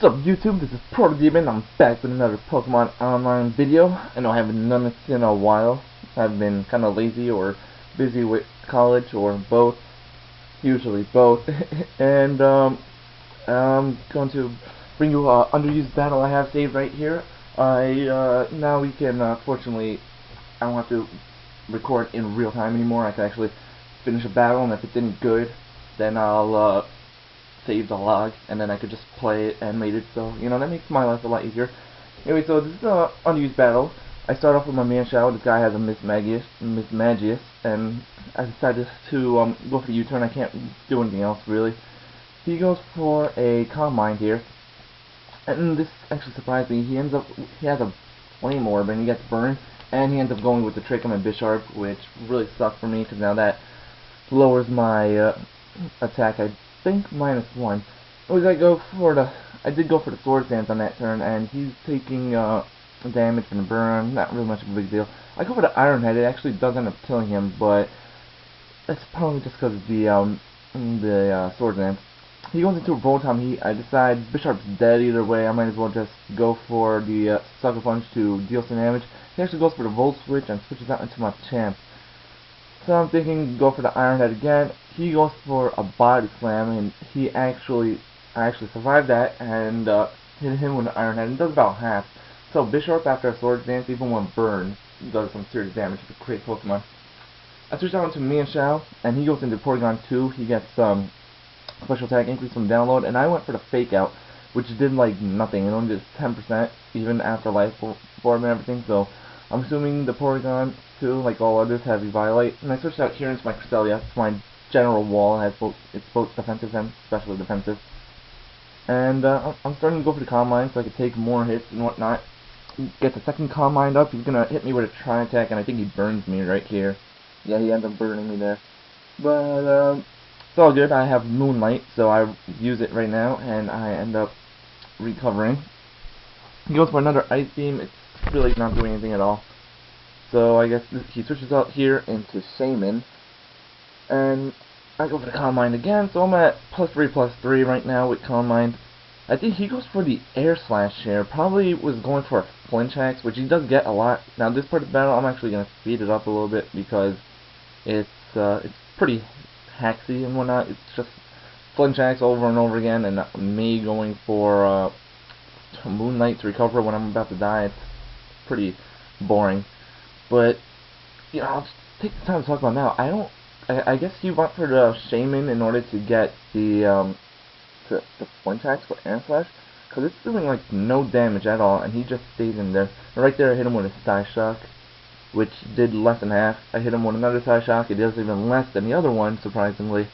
What's up YouTube, this is ProtoDemn. I'm back with another Pokemon Online video. I know I haven't done this in a while. I've been kinda lazy or busy with college or both. Usually both. And I'm going to bring you a underused battle I have saved right here. Now we can fortunately I don't have to record in real time anymore. I can actually finish a battle, and if it's any good then I'll save the log, and then I could just play it animated, so, you know, that makes my life a lot easier. Anyway, so this is an unused battle. I start off with my Manshao. This guy has a Miss Magius, and I decided to go for the U-turn. I can't do anything else, really. He goes for a Calm Mind here, and this actually surprised me. He has a Flame Orb, and he gets burned, and he ends up going with the Trick on my Bisharp, which really sucks for me, because now that lowers my attack. I think -1. I did go for the Swords Dance on that turn, and he's taking damage from the burn. Not really much of a big deal. I go for the Iron Head. It actually does end up killing him, but that's probably just because of the Swords Dance. He goes into a Rotom. I decide Bisharp's dead either way. I might as well just go for the Sucker Punch to deal some damage. He actually goes for the Volt Switch and switches out into my Champ. So I'm thinking go for the Iron Head again. He goes for a Body Slam, and I actually survived that and hit him with the Iron Head, and does about half. So Bisharp, after a Swords Dance, even when burned, does some serious damage to the great Pokemon. I switch out into Manshao, and he goes into Porygon 2. He gets special attack increase from download, and I went for the Fake Out, which did like nothing. It only did 10% even after Life Orb and everything. So I'm assuming the Porygon 2, like all others, have Eviolite, and I switched out here into my Cresselia. It's my general wall. It's both defensive and specially defensive. And I'm starting to go for the Calm Mind so I can take more hits and whatnot. Get the second Calm Mind up. He's gonna hit me with a Tri-Attack, and I think he burns me right here. Yeah, he ends up burning me there. But it's all good. I have Moonlight, so I use it right now, and I end up recovering. He goes for another Ice Beam. It's really not doing anything at all. So I guess he switches out here into Shaman, and I go for the Calm Mind again. So I'm at +3/+3 right now with Calm Mind. I think he goes for the Air Slash here. Probably was going for a Flinch Axe, which he does get a lot. Now this part of the battle, I'm actually gonna speed it up a little bit because it's pretty haxy and whatnot. It's just Flinch Axe over and over again, and me going for Moonlight to recover when I'm about to die. It's pretty boring. But you know, I'll just take the time to talk about now. I guess you went for the Shaman in order to get the Flinch Axe for Air Slash, because it's doing like no damage at all, and he just stays in there. And right there, I hit him with a Psyshock, which did less than half. I hit him with another Psyshock. It does even less than the other one, surprisingly,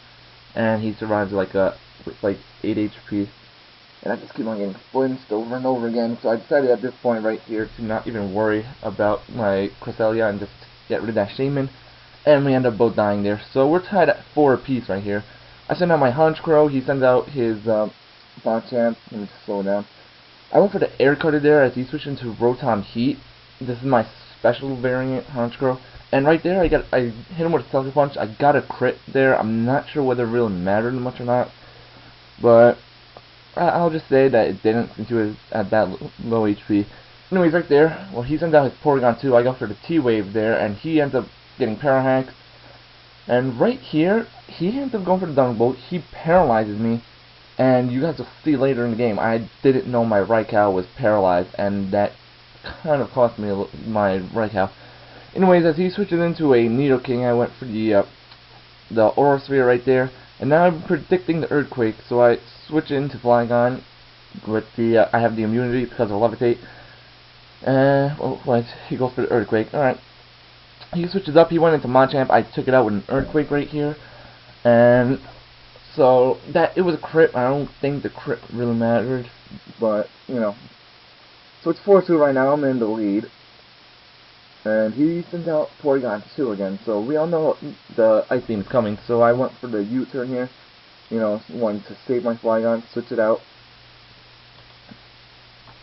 and he survives with like 8 HP. And I just keep on getting flinched over and over again, so I decided at this point right here to not even worry about my Cresselia and just get rid of that Shaman, and we end up both dying there. So we're tied at 4 apiece right here. I send out my Honchkrow. He sends out his Bonchamp. Let me just slow down. I went for the Air Cutter there as he switched into Rotom Heat. This is my special variant Honchkrow, and right there I hit him with a Sucker Punch. I got a crit there. I'm not sure whether it really mattered much or not, but I'll just say that it didn't, since he was at that low HP. Anyways, right there, well, he sends out his Porygon 2. I go for the T-Wave there, and he ends up getting Parahax. And right here, he ends up going for the Thunderbolt. He paralyzes me, and you guys will see later in the game, I didn't know my Raikou was paralyzed, and that kind of cost me my Raikou. Anyways, as he switches into a Nidoking, I went for the Aura Sphere right there. And now I'm predicting the Earthquake, so I switch into Flygon with the, I have the immunity because of Levitate. He goes for the Earthquake. Alright. He switches up, he went into Machamp, I took it out with an Earthquake right here. And so, it was a crit. I don't think the crit really mattered, but, you know. So it's 4-2 right now, I'm in the lead. And he sends out Porygon 2 again, so we all know the Ice Beam is coming, so I went for the U-turn here. You know, wanted to save my Flygon, switch it out.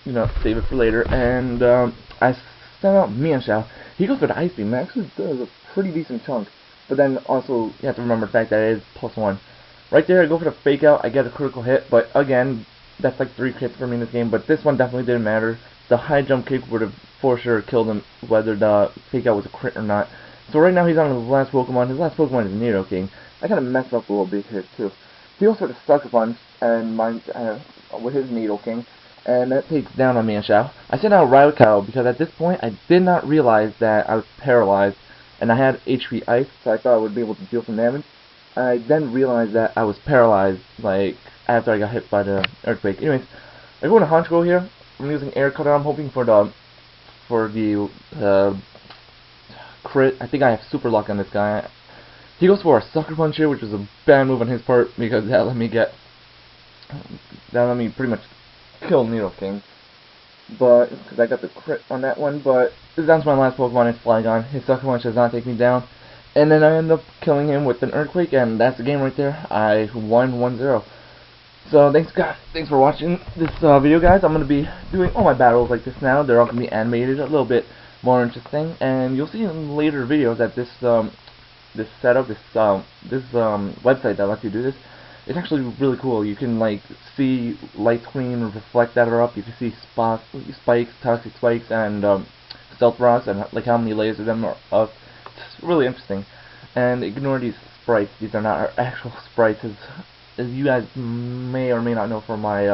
You know, save it for later, and I sent out Manshao. He goes for the Ice Beam, that actually does a pretty decent chunk. But then also, you have to remember the fact that it is +1. Right there, I go for the Fake Out, I get a critical hit, but again, That's like 3 crits for me in this game, but this one definitely didn't matter. The high jump kick would have for sure killed him, whether the fake out was a crit or not. So right now he's on his last Pokemon. His last Pokemon is Nidoking. I kind of messed up a little bit here too. He also had a Sucker Punch and with his Nidoking, and that takes down a Manshao. I sent out Raikau because at this point I did not realize that I was paralyzed, and I had HP Ice, so I thought I would be able to deal some damage. I then realized that I was paralyzed, like, after I got hit by the earthquake. Anyways, I go into Honchkrow here. I'm using Air Cutter. I'm hoping for the crit. I think I have super luck on this guy. He goes for a Sucker Punch here, which is a bad move on his part because that let me pretty much kill Nidoking. But because I got the crit on that one, but this is down to my last Pokemon. It's Flygon. His Sucker Punch does not take me down. And then I end up killing him with an Earthquake, and that's the game right there. I won 1-0. So thanks for watching this video, guys. I'm gonna be doing all my battles like this now. They're all gonna be animated, a little bit more interesting, and you'll see in later videos that this setup, this website that lets you do this, it's actually really cool. You can like see light screen reflect that are up. You can see spikes, toxic spikes, and stealth rocks, and like how many layers of them are up. It's really interesting. And ignore these sprites. These are not our actual sprites. As you guys may or may not know from my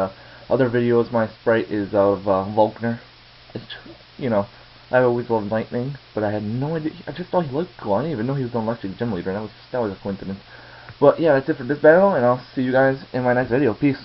other videos, my sprite is of Volkner. It's, you know, I always loved Lightning, but I had no idea. I just thought he looked cool. I didn't even know he was an electric gym leader. That was a coincidence. But yeah, that's it for this battle, and I'll see you guys in my next video. Peace.